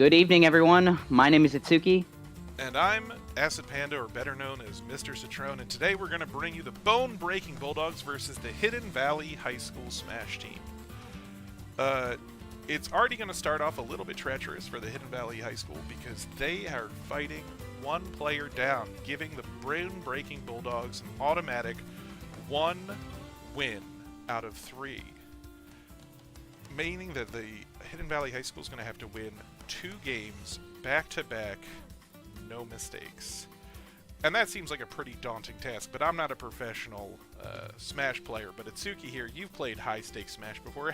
Good evening, everyone. My name is Itsuki. And I'm Acid Panda, or better known as Mr. Citrone, and today we're going to bring you the bone-breaking Bulldogs versus the Hidden Valley High School Smash team. It's already going to start off a little bit treacherous for the Hidden Valley High School because they are fighting one player down, giving the bone-breaking Bulldogs an automatic 1 win out of 3. Meaning that the Hidden Valley High School is going to have to win 2 games back-to-back, no mistakes. And that seems like a pretty daunting task, but I'm not a professional Smash player. But Itsuki here, you've played high-stakes Smash before.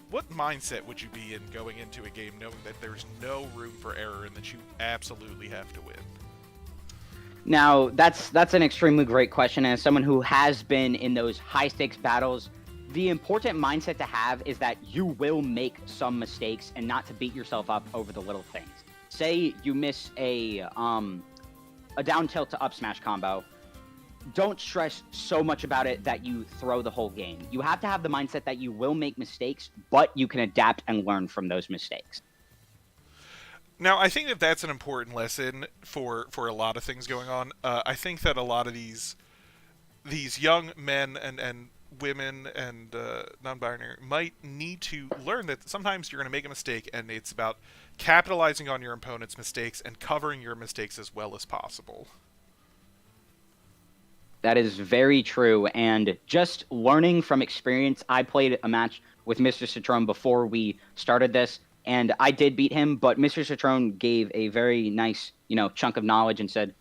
What mindset would you be in going into a game knowing that there's no room for error and that you absolutely have to win? Now, that's an extremely great question. As someone who has been in those high-stakes battles, the important mindset to have is that you will make some mistakes and not to beat yourself up over the little things. Say you miss a down tilt to up smash combo. Don't stress so much about it that you throw the whole game. You have to have the mindset that you will make mistakes, but you can adapt and learn from those mistakes. Now, I think that that's an important lesson for a lot of things going on. I think that a lot of these young men and women and non-binary might need to learn that sometimes you're going to make a mistake, and it's about capitalizing on your opponent's mistakes and covering your mistakes as well as possible. That is very true, and just learning from experience, I played a match with Mr. Citrone before we started this, and I did beat him, but Mr. Citrone gave a very nice, chunk of knowledge and said,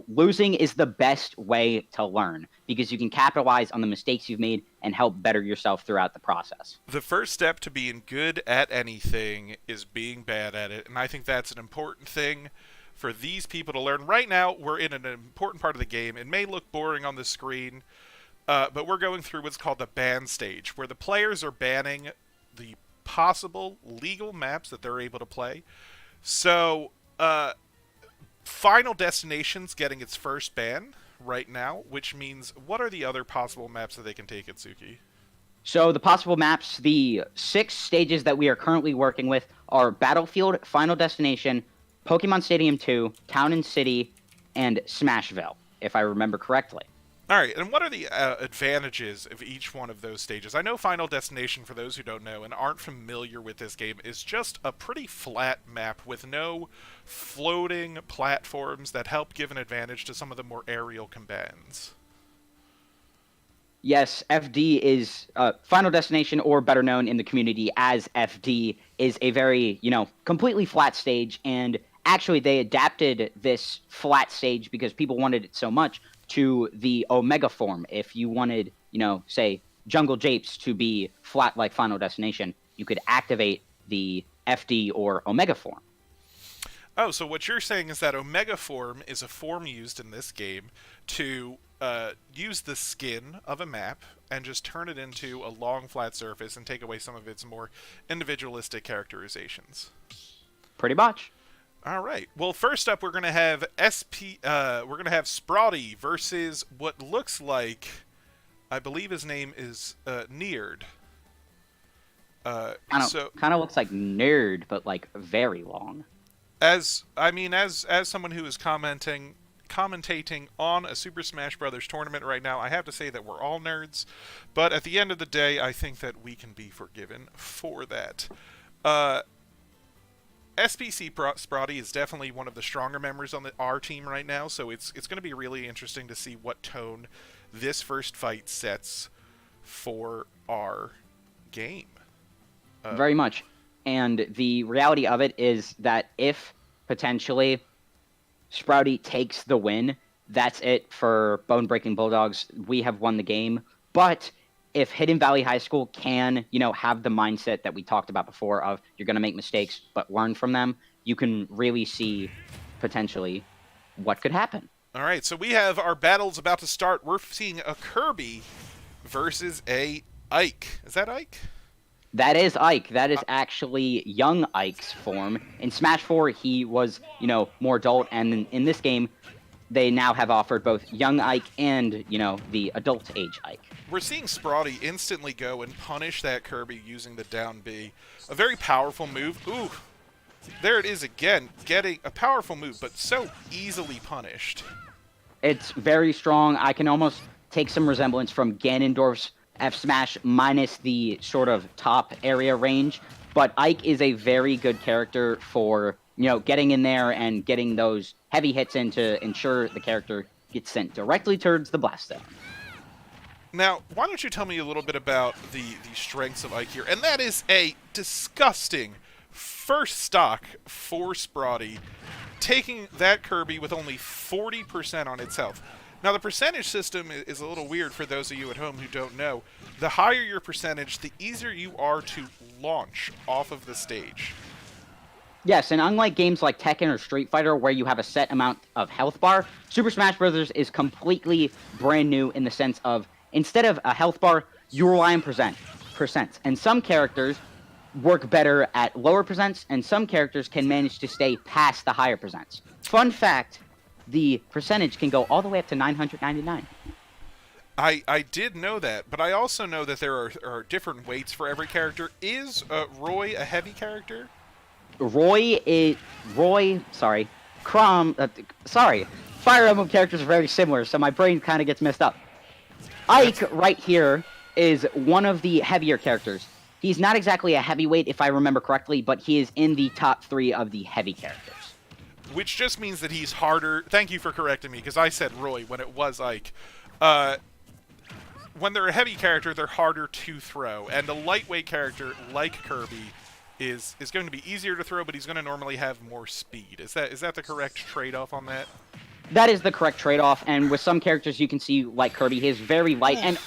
losing is the best way to learn because you can capitalize on the mistakes you've made and help better yourself throughout the process. The first step to being good at anything is being bad at it, and I think that's an important thing for these people to learn. Right now, we're in an important part of the game. It may look boring on the screen, but we're going through what's called the ban stage, where the players are banning the possible legal maps that they're able to play. So, Final Destination's getting its first ban right now, which means what are the other possible maps that they can take, Itsuki? So the possible maps, the 6 stages that we are currently working with are Battlefield, Final Destination, Pokemon Stadium 2, Town and City, and Smashville, if I remember correctly. All right, and what are the advantages of each one of those stages? I know Final Destination, for those who don't know and aren't familiar with this game, is just a pretty flat map with no floating platforms that help give an advantage to some of the more aerial combatants. Yes, FD is Final Destination, or better known in the community as FD, is a very, completely flat stage, and actually they adapted this flat stage because people wanted it so much to the Omega form. If you wanted, say, Jungle Japes to be flat like Final Destination, you could activate the FD or Omega form. Oh, so what you're saying is that Omega form is a form used in this game to use the skin of a map and just turn it into a long flat surface and take away some of its more individualistic characterizations. Pretty much. All right. Well, first up, we're going to have Sprouty versus what looks like, I believe his name is Neared. Kind of looks like Nerd, but like very long. As someone who is commentating on a Super Smash Bros. Tournament right now, I have to say that we're all nerds, but at the end of the day, I think that we can be forgiven for that. SPC Sprouty is definitely one of the stronger members on our team right now, so it's going to be really interesting to see what tone this first fight sets for our game. Very much. And the reality of it is that if potentially Sprouty takes the win, that's it for Bone Breaking Bulldogs. We have won the game. But if Hidden Valley High School can, have the mindset that we talked about before of you're going to make mistakes but learn from them, you can really see potentially what could happen. All right, so we have our battles about to start. We're seeing a Kirby versus a Ike. Is that Ike? That is Ike. That is actually young Ike's form. In Smash 4, he was, more adult, and in this game, they now have offered both young Ike and, the adult age Ike. We're seeing Sprouty instantly go and punish that Kirby using the down B. A very powerful move. Ooh, There it is again, getting a powerful move, but so easily punished. It's very strong. I can almost take some resemblance from Ganondorf's F Smash minus the sort of top area range. But Ike is a very good character for, getting in there and getting those heavy hits in to ensure the character gets sent directly towards the blast zone. Now, why don't you tell me a little bit about the strengths of Ike here? And that is a disgusting first stock for Sprotty, taking that Kirby with only 40% on its health. Now, the percentage system is a little weird for those of you at home who don't know. The higher your percentage, the easier you are to launch off of the stage. Yes, and unlike games like Tekken or Street Fighter where you have a set amount of health bar, Super Smash Bros. Is completely brand new in the sense of instead of a health bar, you rely on percents. And some characters work better at lower percents, and some characters can manage to stay past the higher percents. Fun fact, the percentage can go all the way up to 999. I did know that, but I also know that there are different weights for every character. Is Roy a heavy character? Fire Emblem characters are very similar, so my brain kind of gets messed up. Ike, right here, is one of the heavier characters. He's not exactly a heavyweight, if I remember correctly, but he is in the top 3 of the heavy characters. Which just means that he's harder. Thank you for correcting me, because I said Roy when it was Ike. When they're a heavy character, they're harder to throw, and a lightweight character like Kirby is going to be easier to throw, but he's going to normally have more speed. Is that the correct trade-off on that? That is the correct trade-off, and with some characters you can see, like Kirby, he is very light, and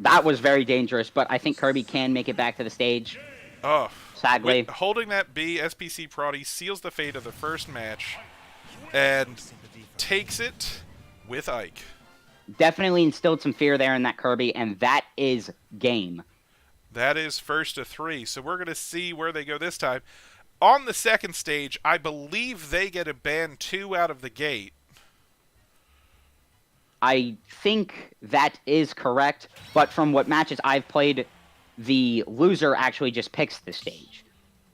that was very dangerous, but I think Kirby can make it back to the stage. Oh. Sadly. Holding that B, SPC Prodi seals the fate of the first match, and takes it with Ike. Definitely instilled some fear there in that Kirby, and that is game. That is first to 3, so we're going to see where they go this time. On the second stage, I believe they get a ban 2 out of the gate. I think that is correct, but from what matches I've played, the loser actually just picks the stage.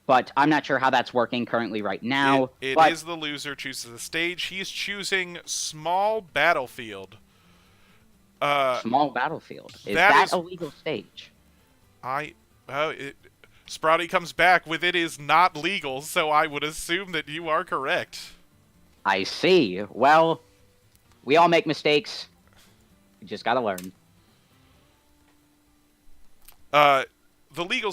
But I'm not sure how that's working currently right now. It is the loser chooses the stage. He's choosing Small Battlefield. Small Battlefield. Is that a legal stage? Sprouty comes back with it is not legal, so I would assume that you are correct. I see. Well, we all make mistakes. We just gotta learn. The legal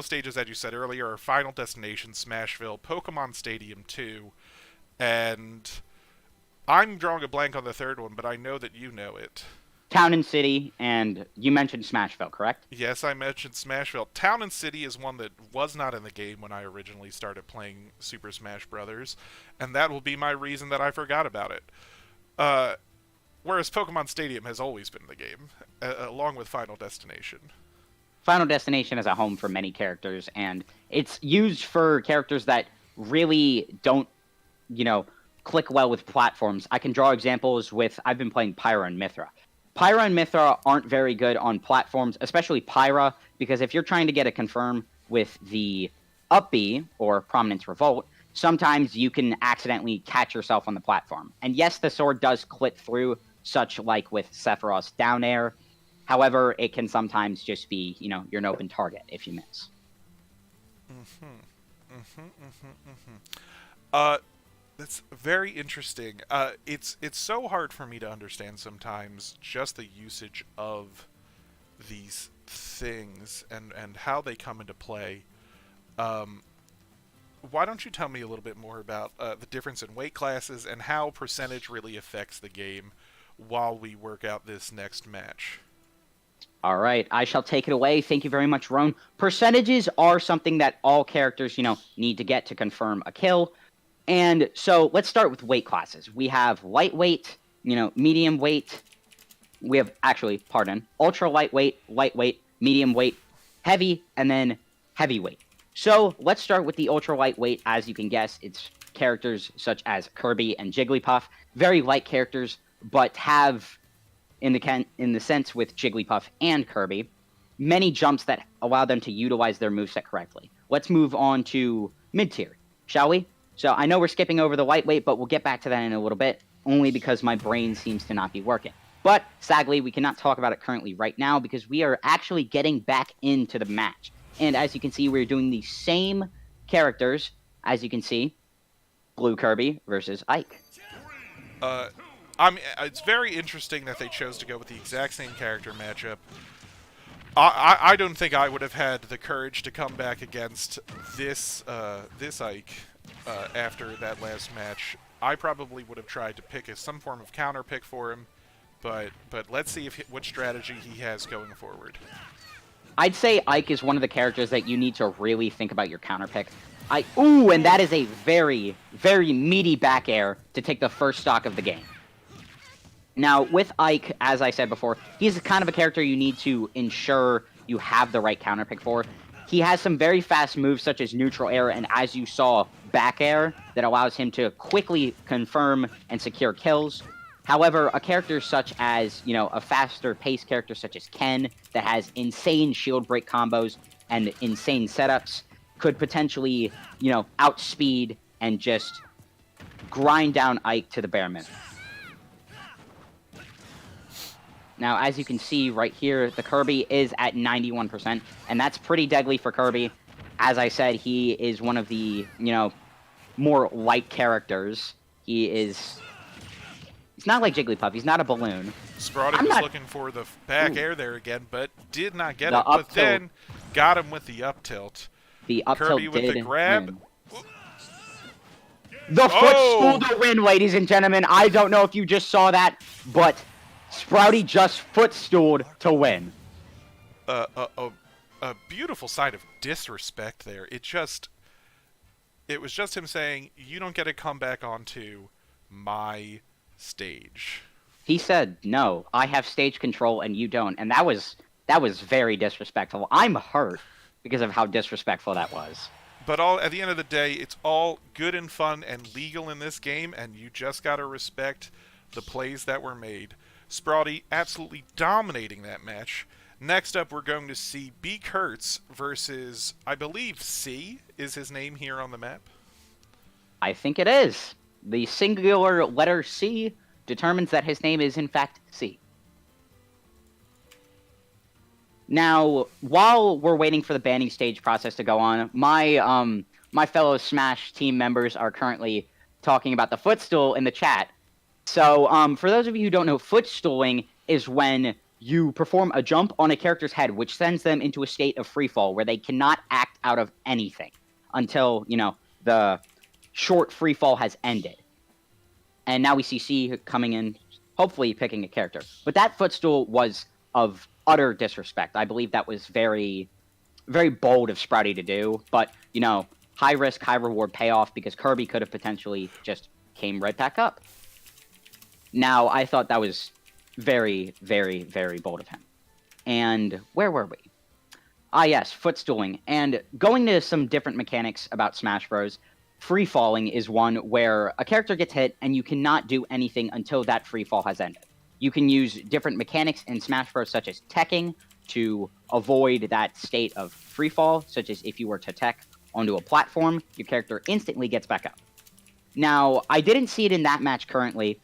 stages, as you said earlier, are Final Destination, Smashville, Pokemon Stadium 2, and I'm drawing a blank on the third one, but I know that you know it. Town and City, and you mentioned Smashville, correct? Yes, I mentioned Smashville. Town and City is one that was not in the game when I originally started playing Super Smash Bros., and that will be my reason that I forgot about it. Whereas Pokemon Stadium has always been in the game, along with Final Destination. Final Destination is a home for many characters, and it's used for characters that really don't, click well with platforms. I can draw examples with, I've been playing Pyra and Mythra. Pyra and Mythra aren't very good on platforms, especially Pyra, because if you're trying to get a confirm with the up B, or Prominence Revolt, sometimes you can accidentally catch yourself on the platform. And yes, the sword does clip through, such like with Sephiroth's down air. However, it can sometimes just be, you're an open target if you miss. That's very interesting. It's so hard for me to understand sometimes just the usage of these things and how they come into play. Why don't you tell me a little bit more about the difference in weight classes and how percentage really affects the game while we work out this next match? All right, I shall take it away. Thank you very much, Roan. Percentages are something that all characters, need to get to confirm a kill. And so let's start with weight classes. We have lightweight, medium weight. We have, ultra lightweight, medium weight, heavy, and then heavyweight. So let's start with the ultra lightweight. As you can guess, it's characters such as Kirby and Jigglypuff. Very light characters, but have, in the sense with Jigglypuff and Kirby, many jumps that allow them to utilize their moveset correctly. Let's move on to mid-tier, shall we? So I know we're skipping over the lightweight, but we'll get back to that in a little bit, only because my brain seems to not be working. But sadly, we cannot talk about it currently right now because we are actually getting back into the match. And as you can see, we're doing the same characters, as you can see, Blue Kirby versus Ike. It's very interesting that they chose to go with the exact same character matchup. I don't think I would have had the courage to come back against this Ike after that last match. I probably would have tried to pick some form of counter pick for him, but let's see what strategy he has going forward. I'd say Ike is one of the characters that you need to really think about your counter pick. And that is a very, very meaty back air to take the first stock of the game. Now, with Ike, as I said before, he's kind of a character you need to ensure you have the right counter pick for. He has some very fast moves such as neutral air and, as you saw, back air that allows him to quickly confirm and secure kills. However, a character such as, a faster pace character such as Ken that has insane shield break combos and insane setups could potentially, outspeed and just grind down Ike to the bare minimum. Now, as you can see right here, the Kirby is at 91%, and that's pretty deadly for Kirby. As I said, he is one of the, more light characters. He's not like Jigglypuff. He's not a balloon. Sprouty was looking for the back air there again, but did not get it. But then got him with the up tilt. The up Kirby tilt with did the grab. The footstool to win, ladies and gentlemen. I don't know if you just saw that, but Sprouty just footstooled to win. A beautiful side of disrespect there. It was just him saying, "You don't get to come back onto my stage." He said, "No, I have stage control and you don't," and that was very disrespectful. I'm hurt because of how disrespectful that was. But at the end of the day, it's all good and fun and legal in this game, and you just gotta respect the plays that were made. Sprouty absolutely dominating that match. Next up, we're going to see B. Kurtz versus, I believe, C is his name here on the map. I think it is. The singular letter C determines that his name is, in fact, C. Now, while we're waiting for the banning stage process to go on, my fellow Smash team members are currently talking about the footstool in the chat. So, for those of you who don't know, footstooling is when you perform a jump on a character's head, which sends them into a state of freefall where they cannot act out of anything until, the short freefall has ended. And now we see C coming in, hopefully picking a character. But that footstool was of utter disrespect. I believe that was very, very bold of Sprouty to do. But, high risk, high reward payoff because Kirby could have potentially just came right back up. Now, I thought that was very, very, very bold of him. And where were we? Ah, yes, footstooling. And going to some different mechanics about Smash Bros., free falling is one where a character gets hit and you cannot do anything until that free fall has ended. You can use different mechanics in Smash Bros., such as teching, to avoid that state of free fall, such as if you were to tech onto a platform, your character instantly gets back up. Now, I didn't see it in that match currently,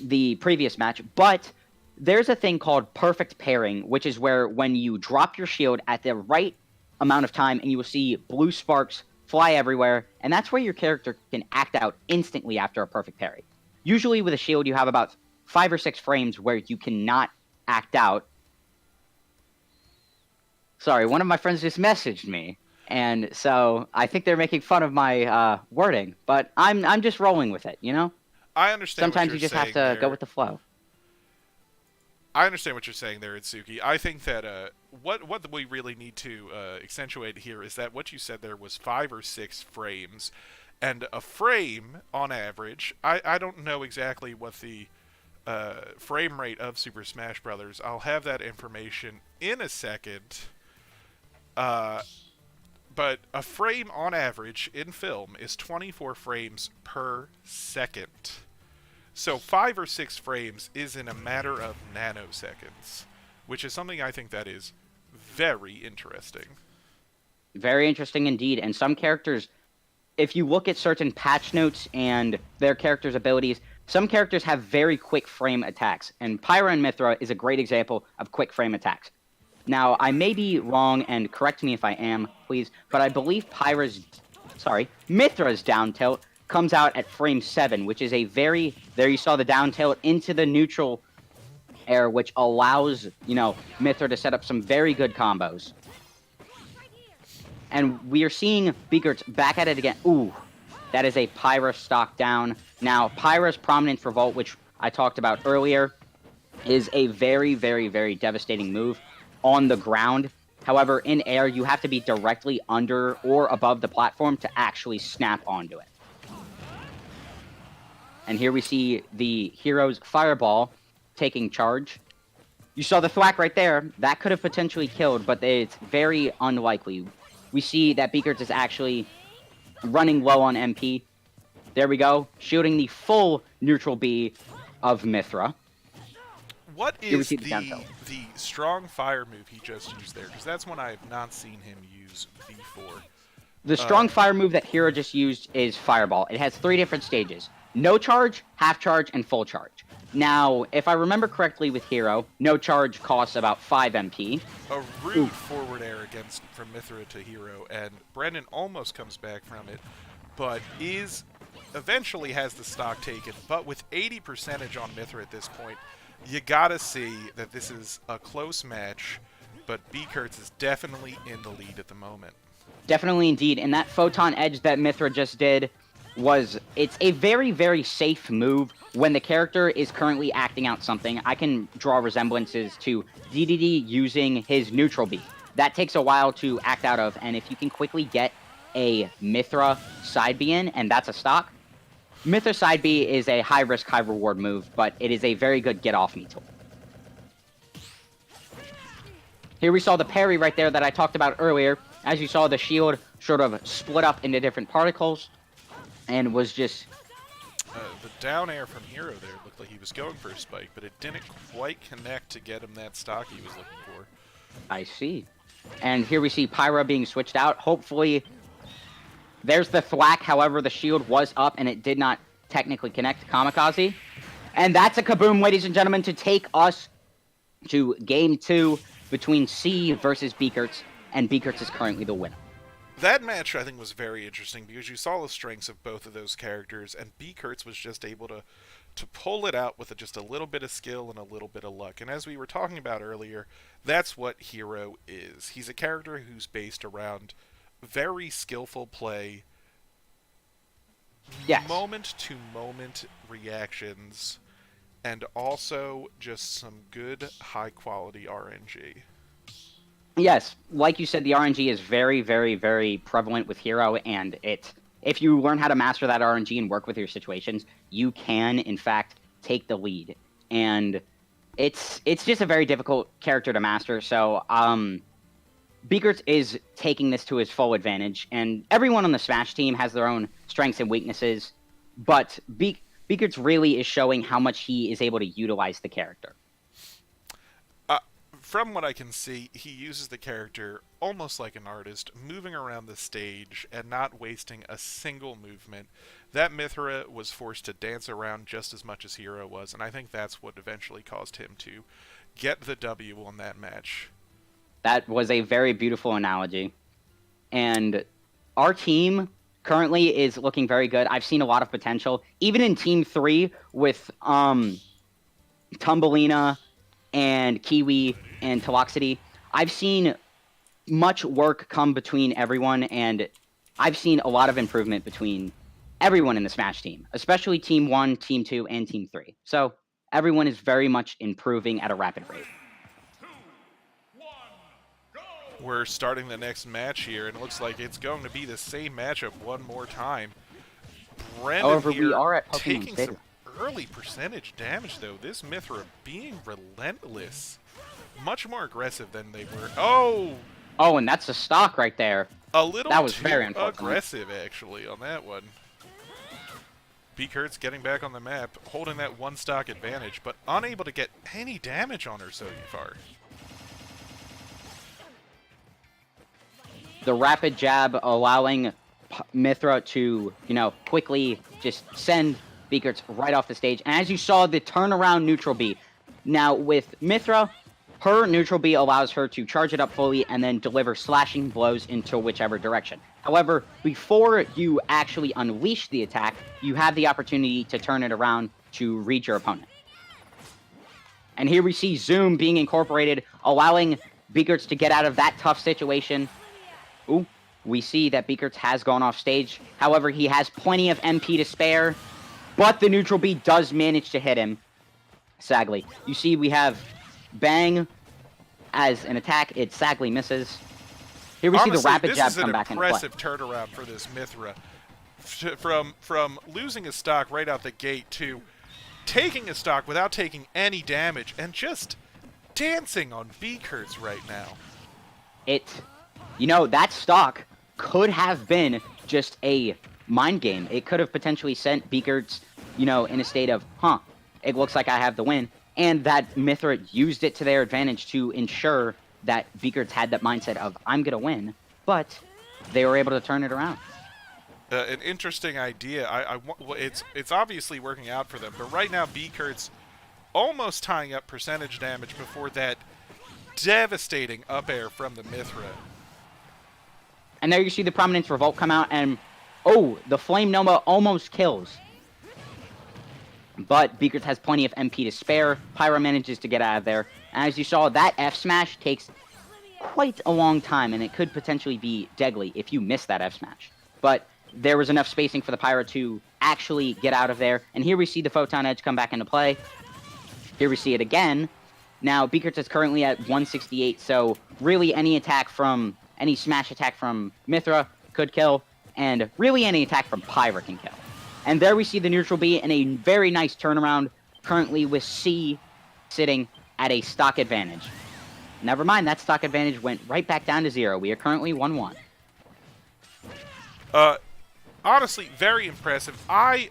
the previous match, but there's a thing called perfect pairing, which is where when you drop your shield at the right amount of time and you will see blue sparks fly everywhere, and that's where your character can act out instantly after a perfect parry. Usually with a shield you have about 5 or 6 frames where you cannot act out. Sorry, one of my friends just messaged me, and so I think they're making fun of my wording, but I'm just rolling with it, I understand. Sometimes you just have to go with the flow. I understand what you're saying there, Itsuki. I think that what we really need to accentuate here is that what you said there was 5 or 6 frames, and a frame on average. I don't know exactly what the frame rate of Super Smash Brothers. I'll have that information in a second. But a frame on average in film is 24 frames per second. So 5 or 6 frames is in a matter of nanoseconds, which is something I think that is very interesting. Very interesting indeed. And some characters if you look at certain patch notes and their characters' abilities, some characters have very quick frame attacks, and Pyra and Mithra is a great example of quick frame attacks. Now, I may be wrong, and correct me if I am, please, but I believe Mithra's down tilt comes out at frame 7, which is a very, there you saw the down tilt into the neutral air, which allows, Mithra to set up some very good combos. And we are seeing Beakerts back at it again. Ooh, that is a Pyra stock down. Now, Pyra's Prominence Revolt, which I talked about earlier, is a very, very, very devastating move on the ground. However, in air, you have to be directly under or above the platform to actually snap onto it. And here we see the hero's Fireball taking charge. You saw the thwack right there. That could have potentially killed, but it's very unlikely. We see that Beakerts is actually running low on MP. There we go, shooting the full neutral B of Mithra. What is the strong fire move he just used there? Because that's one I have not seen him use before. The strong fire move that Hero just used is Fireball. It has 3 different stages. No charge, half charge, and full charge. Now, if I remember correctly with Hero, no charge costs about 5 MP. A rude forward air from Mithra to Hero, and Brendan almost comes back from it, but eventually has the stock taken. But with 80% on Mithra at this point, you gotta see that this is a close match, but Beakerts is definitely in the lead at the moment. Definitely indeed, and that Photon Edge that Mithra just did it's a very, very safe move when the character is currently acting out something. I can draw resemblances to DDD using his neutral B. That takes a while to act out of, and if you can quickly get a Mithra side B in, and that's a stock, Mithra side B is a high-risk, high-reward move, but it is a very good get-off-me tool. Here we saw the parry right there that I talked about earlier. As you saw, the shield sort of split up into different particles, and was just... the down air from Hero there looked like he was going for a spike, but it didn't quite connect to get him that stock he was looking for. I see. And here we see Pyra being switched out. Hopefully, there's the thwack. However, the shield was up, and it did not technically connect to Kamikaze. And that's a kaboom, ladies and gentlemen, to take us to Game 2 between C versus Beakerts, and Beakerts is currently the winner. That match, I think, was very interesting because you saw the strengths of both of those characters, and Beakerts was just able to pull it out with just a little bit of skill and a little bit of luck. And as we were talking about earlier, that's what Hero is. He's a character who's based around very skillful play, yes, moment-to-moment reactions, and also just some good, high-quality RNG. Yes, like you said, the RNG is very, very, very prevalent with Hero, and if you learn how to master that RNG and work with your situations, you can, in fact, take the lead. And it's just a very difficult character to master, so Beakerts is taking this to his full advantage, and everyone on the Smash team has their own strengths and weaknesses, but Beakerts really is showing how much he is able to utilize the character. From what I can see, he uses the character almost like an artist, moving around the stage and not wasting a single movement. That Mithra was forced to dance around just as much as Hero was, and I think that's what eventually caused him to get the W on that match. That was a very beautiful analogy. And our team currently is looking very good. I've seen a lot of potential. Even in Team 3 with Tumbelina and Kiwi and Teloxity, I've seen much work come between everyone, and I've seen a lot of improvement between everyone in the Smash team, especially Team 1, Team 2, and Team 3. So everyone is very much improving at a rapid rate. We're starting the next match here, and it looks like it's going to be the same matchup one more time. Brendan However, here we are at Pokemon taking Stadium. some early percentage damage, though. This Mithra being relentless. Much more aggressive than they were. Oh, and that's a stock right there. a little That was too very unfortunate. aggressive, actually, on that one. Beakerts getting back on the map, holding that one stock advantage, but unable to get any damage on her so far. The rapid jab allowing Mithra to, quickly just send Beakerts right off the stage. And as you saw, the turnaround neutral B. Now, with Mithra, her neutral B allows her to charge it up fully and then deliver slashing blows into whichever direction. However, before you actually unleash the attack, you have the opportunity to turn it around to read your opponent. And here we see Zoom being incorporated, allowing Beakerts to get out of that tough situation. Ooh, we see that Beakerts has gone off stage. However, he has plenty of MP to spare, but the neutral B does manage to hit him, sadly. You see we have Bang as an attack. It sadly misses. Here we see the rapid jab come back into play. This is an impressive turnaround for this Mithra. From losing a stock right out the gate to taking a stock without taking any damage and just dancing on Beakerts right now. That stock could have been just a mind game. It could have potentially sent Beakerts, in a state of, it looks like I have the win. And that Mithra used it to their advantage to ensure that Beakerts had that mindset of, I'm going to win. But they were able to turn it around. An interesting idea. It's obviously working out for them. But right now, Beakerts almost tying up percentage damage before that devastating up air from the Mithra. And there you see the Prominence Revolt come out, and the Flame Nova almost kills. But Beakerts has plenty of MP to spare. Pyra manages to get out of there. And as you saw, that F smash takes quite a long time, and it could potentially be deadly if you miss that F smash. But there was enough spacing for the Pyra to actually get out of there. And here we see the Photon Edge come back into play. Here we see it again. Now, Beakerts is currently at 168, so really any smash attack from Mithra could kill, and really any attack from Pyra can kill. And there we see the neutral B in a very nice turnaround, currently with C sitting at a stock advantage. Never mind, that stock advantage went right back down to 0. We are currently 1-1. Honestly, very impressive. I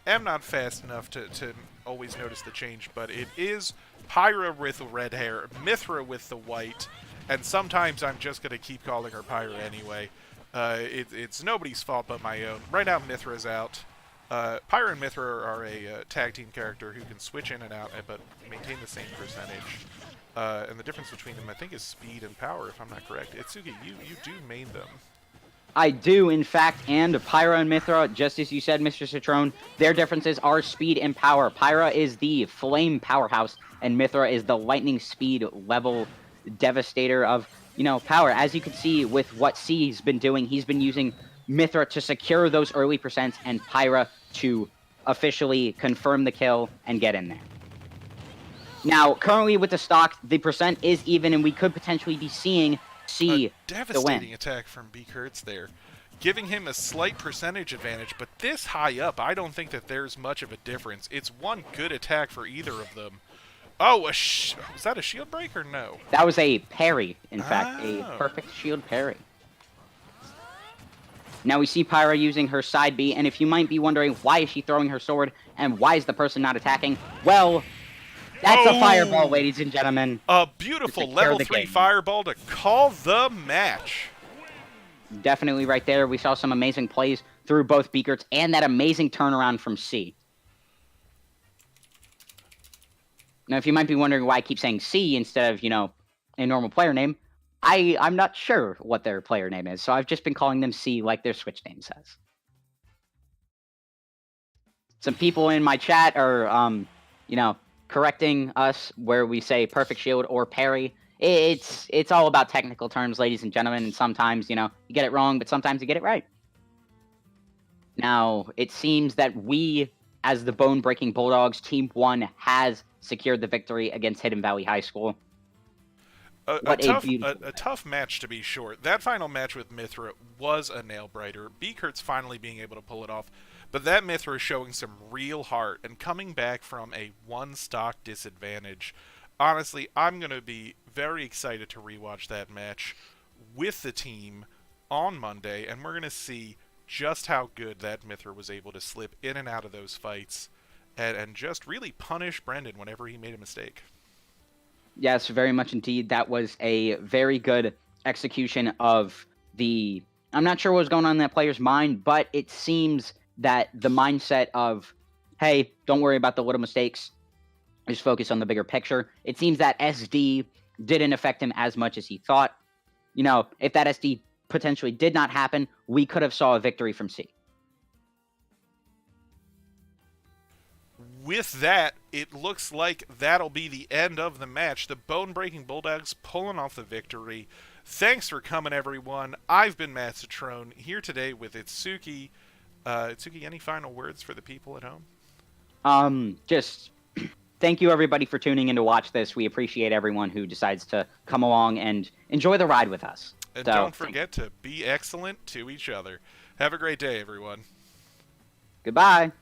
am not fast enough to always notice the change, but it is Pyra with the red hair, Mithra with the white, and sometimes I'm just going to keep calling her Pyra anyway. It's nobody's fault but my own. Right now, Mithra's out. Pyra and Mithra are a tag team character who can switch in and out, but maintain the same percentage. And the difference between them, I think, is speed and power, if I'm not correct. Itsugi, you do main them. I do, in fact, and Pyra and Mithra, just as you said, Mr. Citrone, their differences are speed and power. Pyra is the flame powerhouse, and Mithra is the lightning speed level devastator of, power. As you can see with what C's been doing, he's been using Mithra to secure those early percents and Pyra to officially confirm the kill and get in there. Now, currently with the stock, the percent is even, and we could potentially be seeing C the win. Devastating attack from Beakerts there, giving him a slight percentage advantage, but this high up, I don't think that there's much of a difference. It's one good attack for either of them. Oh, was that a shield break or no? That was a parry, in fact, a perfect shield parry. Now we see Pyra using her side B, and if you might be wondering why is she throwing her sword and why is the person not attacking, well, that's a fireball, ladies and gentlemen. A beautiful level 3 fireball to call the match. Definitely right there. We saw some amazing plays through both Beakerts and that amazing turnaround from C. Now, if you might be wondering why I keep saying C instead of, a normal player name, I'm not sure what their player name is, so I've just been calling them C like their Switch name says. Some people in my chat are, correcting us where we say perfect shield or parry. It's all about technical terms, ladies and gentlemen, and sometimes, you get it wrong, but sometimes you get it right. Now, it seems that we, as the Bone-Breaking Bulldogs, Team 1 has secured the victory against Hidden Valley High School. A tough match, to be sure. That final match with Mithra was a nail-biter. Beakerts finally being able to pull it off. But that Mithra is showing some real heart and coming back from a one-stock disadvantage. Honestly, I'm going to be very excited to rewatch that match with the team on Monday, and we're going to see just how good that Mithra was able to slip in and out of those fights and just really punish Brendan whenever he made a mistake. Yes, very much indeed. That was a very good execution of I'm not sure what was going on in that player's mind, but it seems that the mindset of, hey, don't worry about the little mistakes, just focus on the bigger picture. It seems that SD didn't affect him as much as he thought. If that SD potentially did not happen, we could have saw a victory from C. With that, it looks like that'll be the end of the match. The bone-breaking Bulldogs pulling off the victory. Thanks for coming, everyone. I've been Matt Citrone, here today with Itsuki. Itsuki, any final words for the people at home? Just thank you, everybody, for tuning in to watch this. We appreciate everyone who decides to come along and enjoy the ride with us. And don't forget to be excellent to each other. Have a great day, everyone. Goodbye.